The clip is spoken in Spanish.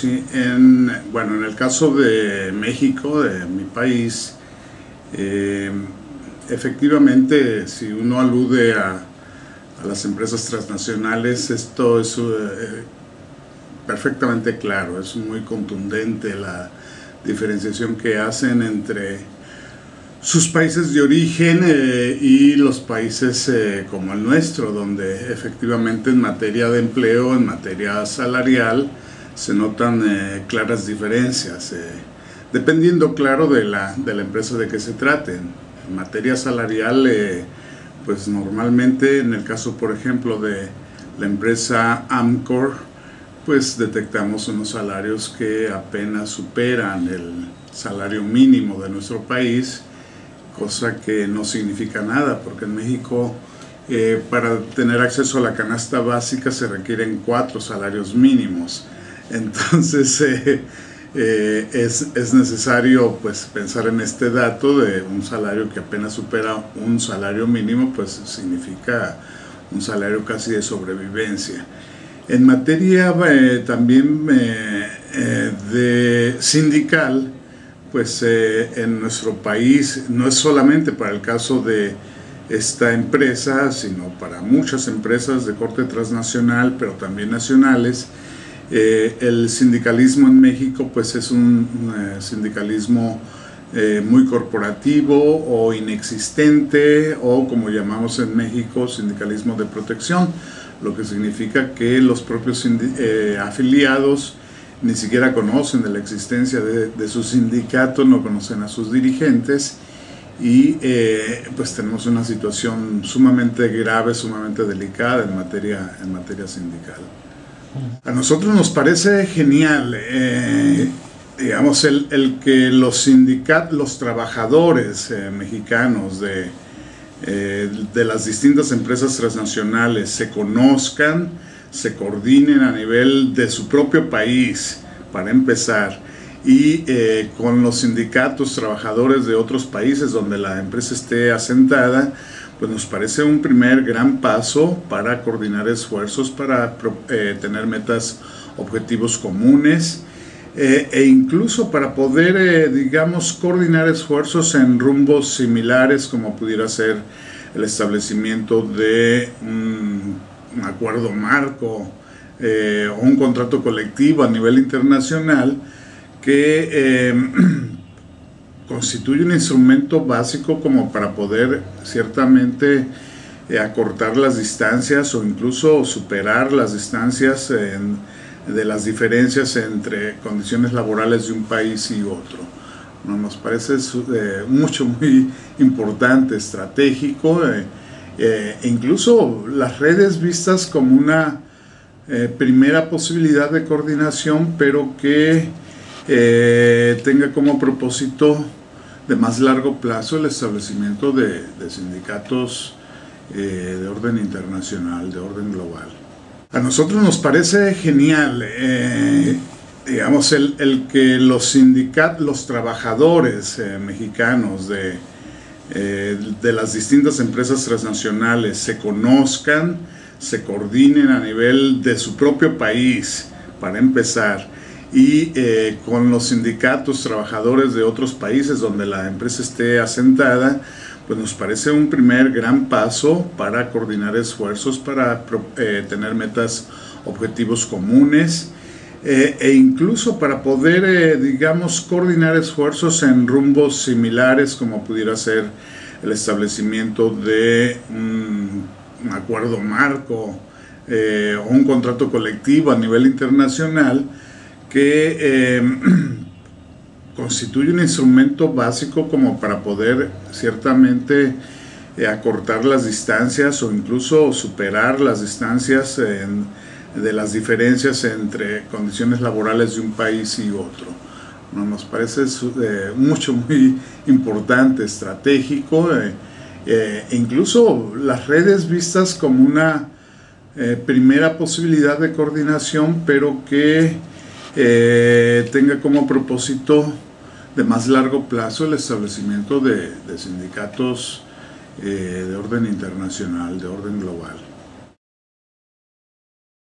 sí. Bueno, en el caso de México, de mi país, efectivamente, si uno alude a las empresas transnacionales, esto es perfectamente claro, es muy contundente la diferenciación que hacen entre sus países de origen y los países como el nuestro, donde efectivamente en materia de empleo, en materia salarial, se notan claras diferencias, dependiendo, claro, de la empresa de que se trate. En materia salarial, pues normalmente, en el caso, por ejemplo, de la empresa Amcor, pues detectamos unos salarios que apenas superan el salario mínimo de nuestro país, cosa que no significa nada, porque en México para tener acceso a la canasta básica se requieren 4 salarios mínimos. Entonces es necesario pues pensar en este dato de un salario que apenas supera un salario mínimo, pues significa un salario casi de sobrevivencia. En materia también de sindical, pues en nuestro país, no es solamente para el caso de esta empresa, sino para muchas empresas de corte transnacional, pero también nacionales, el sindicalismo en México pues es un sindicalismo muy corporativo o inexistente, o como llamamos en México, sindicalismo de protección, lo que significa que los propios afiliados ni siquiera conocen de la existencia de su sindicato, no conocen a sus dirigentes, y pues tenemos una situación sumamente grave, sumamente delicada en materia sindical. A nosotros nos parece genial, digamos, el que los trabajadores mexicanos de las distintas empresas transnacionales se conozcan, se coordinen a nivel de su propio país, para empezar, y con los sindicatos trabajadores de otros países donde la empresa esté asentada, pues nos parece un primer gran paso para coordinar esfuerzos, para tener metas, objetivos comunes, e incluso para poder, digamos, coordinar esfuerzos en rumbos similares, como pudiera ser el establecimiento de un acuerdo marco o un contrato colectivo a nivel internacional que constituye un instrumento básico como para poder ciertamente acortar las distancias o incluso superar las distancias de las diferencias entre condiciones laborales de un país y otro. Nos parece muy importante, estratégico, incluso las redes vistas como una primera posibilidad de coordinación, pero que tenga como propósito de más largo plazo el establecimiento de sindicatos de orden internacional, de orden global. A nosotros nos parece genial, digamos, el que los trabajadores mexicanos de las distintas empresas transnacionales se conozcan, se coordinen a nivel de su propio país, para empezar, y con los sindicatos trabajadores de otros países donde la empresa esté asentada, pues nos parece un primer gran paso para coordinar esfuerzos, para tener metas, objetivos comunes, e incluso para poder, digamos, coordinar esfuerzos en rumbos similares, como pudiera ser el establecimiento de un acuerdo marco o un contrato colectivo a nivel internacional que constituye un instrumento básico como para poder ciertamente acortar las distancias o incluso superar las distancias de las diferencias entre condiciones laborales de un país y otro. Nos parece muy importante, estratégico, incluso las redes vistas como una primera posibilidad de coordinación, pero que tenga como propósito de más largo plazo el establecimiento de sindicatos de orden internacional, de orden global.